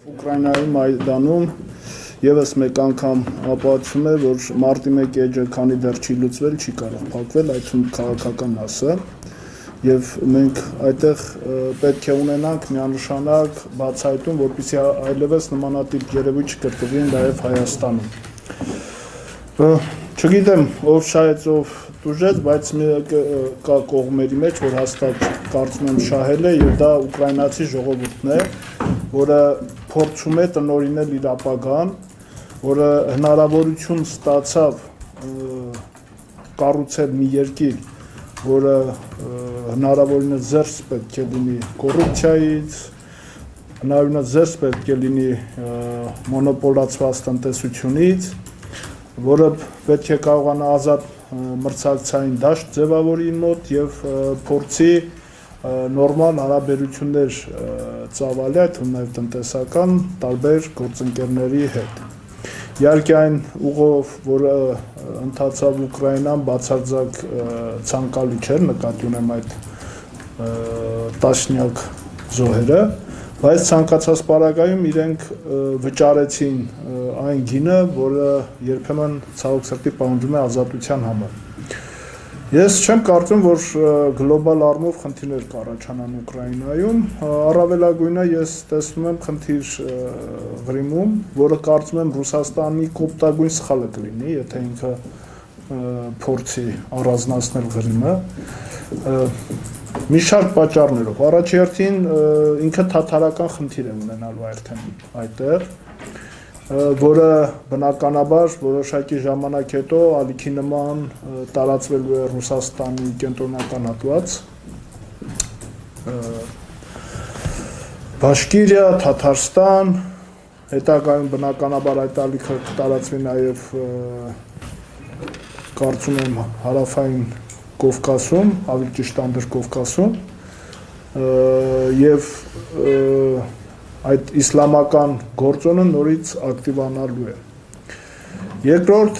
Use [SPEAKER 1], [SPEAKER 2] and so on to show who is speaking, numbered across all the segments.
[SPEAKER 1] Ուկրաինայի Մայդանում եւս մեկ անգամ ապացուցում է, որ մարտի 1 էջը քանի դեռ չի լուծվել, չի կարող փակվել, այդ թվում քաղաքական մասը, եւ մենք այդտեղ պետք է ունենանք միանշանակ բացահայտում, որպեսզի այլևս նմանատիպ երևույթ չկրկնվի նաեւ Հայաստանում։ Չգիտեմ, ով շահեց, ով տուժեց, բայց կա կողմերի մեջ, որ հաստատ կարծում եմ շահել է, եւ դա ուկրաինացի ժողովուրդն է, որը փորձում է տնօրինել իր ապագան, որը հնարավորություն ստացավ կառուցել մի երկիր, որը հնարավորինս զերծ պետք է լինի կոռուպցիայից, հնարավորինս զերծ պետք է լինի մոնոպոլացված տնտեսությունից, որը պետք է կարողանա ազատ մրցակցային դաշտ ձևավորի մոտ եւ փորձի նորմալ հարաբերություններ ծավալի, այդ նաեւ տնտեսական տարբեր գործընկերների հետ։ Իհարկե այն ուղով, որը ընթացավ Ուկրաինան, բացարձակ ցանկալի չէր, նկատի ունեմ այդ տասնյակ զոհերը, բայց ցանկացած պարագայում իրենք վճարեցին այն գինը, որը երբեմն ցավոք սրտի պահանջում է ազատության համար։ Ես չեմ կարծում, որ գլոբալ առումով խնդիրներ կառաջանան Ուկրաինայում, առավելագույնը ես տեսնում եմ խնդիր Ղրիմում, որը կարծում եմ Ռուսաստանի կոպտագույն սխալը կլինի, եթե ինքը փորձի առանձնացնել Ղրիմը։ Մի շարք պատճառներով, առաջի հերթին ինքը թաթարական խնդիր է ունենալու արդեն այդտեղ, որը բնականաբար որոշակի ժամանակ հետո ալիքի նման տարածվելու է Ռուսաստանի կենտրոնական հատված, Բաշկիրիա, Թաթարստան, հետագայում բնականաբար այդ ալիքը տարածվի նաև կարծում եմ հարավային Կովկասում, ավելի ճիշտ Անդրկովկասում, եւ այդ իսլամական գործոնը նորից ակտիվանալու է։ Երկրորդ,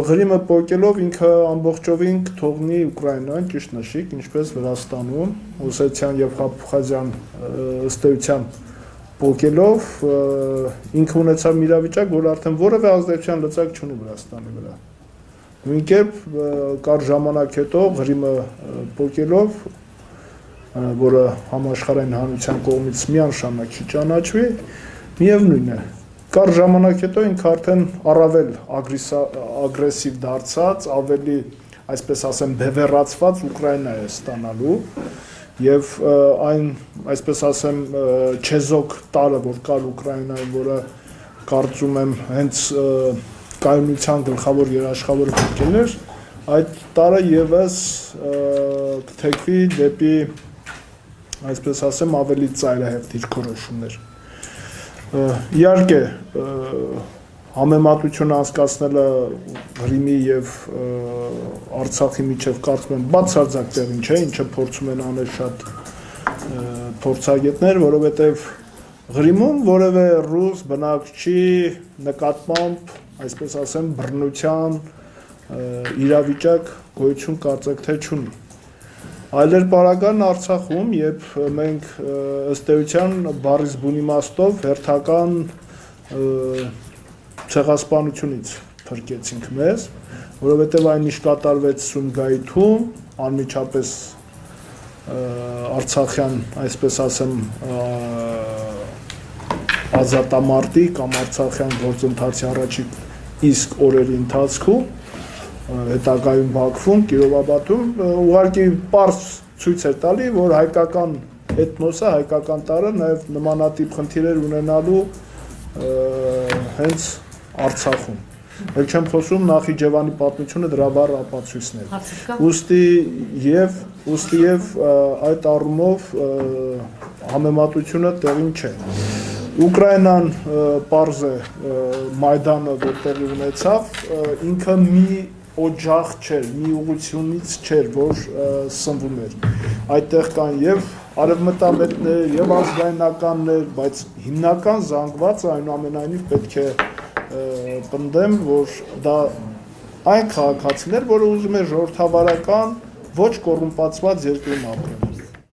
[SPEAKER 1] Ղրիմը պոկելով ինքը ամբողջովին կթողնի Ուկրաինան, ճիշտ նշիկ, ինչպես Վրաստանում, Օսեթիան եւ Աբխազիան ըստ էության պոկելով ինքը ունեցավ մի իրավիճակ, որ արդեն որևէ ազդեցության լծակ չունի Վրաստանի վրա։ Նույնքերպ կար ժամանակ հետո Ղրիմը պոկելով, որը համաշխարհային հանրության կողմից միանշանակ չի ճանաչվի, միևնույն է, կար ժամանակ հետո ինքը արդեն առավել ագրեսիվ դարձած, ավելի, այսպես ասեմ, բևեռացված Ուկրաինա է ստանալու եւ այն, այսպես ասեմ, չեզոք տարը, որ կար Ուկրաինայում, որը կարծում եմ հենց կայունության գլխավոր երաշխավորը պետք է լիներ, այդ տարը եւս կթեքվի դեպի, այսպես ասեմ, ավելի ծայրահեղ դիրքորոշումներ։ Իհարկե, համեմատություն անցկացնելը Ղրիմի եւ Արցախի միջեւ կարծում եմ բացարձակ տեղին չէ, ինչը փորձում են անել շատ փորձագետներ, որովհետեւ Ղրիմում որևէ ռուս բնակչի նկատմամբ, այսպես ասեմ, բռնության իրավիճակ գոյություն կարծեք թե չունի։ Այլեր պարագան Արցախում, երբ մենք ըստ էության բառից բուն իմաստով հերթական ցեղասպանությունից փրկեցինք մեզ, որովհետև այն ինչ կատարվեց Սումգայիթում, անմիջապես արցախյան, այսպես ասեմ, ազատամարտի կամ արցախյան գործընթացի առաջի իսկ օրերի ընթացքում, հետագայում Բաքվում, Կիրովաբադում, ուղղակի պարզ ցույց էր տալի, որ հայկական էթնոսը, հայկական տարը նաև նմանատիպ խնդիրներ ունենալու հենց Արցախում։ Ել չեմ խոսում Նախիջևանի պատմությունը դրա բառ ապացույցներ։ Ուստի եւ այդ առումով համեմատությունը տեղին չէ։ Ուկրաինան պարզ է Մայդանը, որ տեղի ունեցավ, ինքը մի օջախ չէր, մի ուղղությունից չէր, որ սնվում էր։ Այդտեղ կան եւ արևմտամետներ, եւ ազգայնականներ, բայց հիմնական զանգվածը այնուամենայնիվ պետք է պնդեմ, որ դա այն քաղաքացիներ, որը ուզում է ժողովրդավարական, ոչ կոռումպացված երկրում ապրել։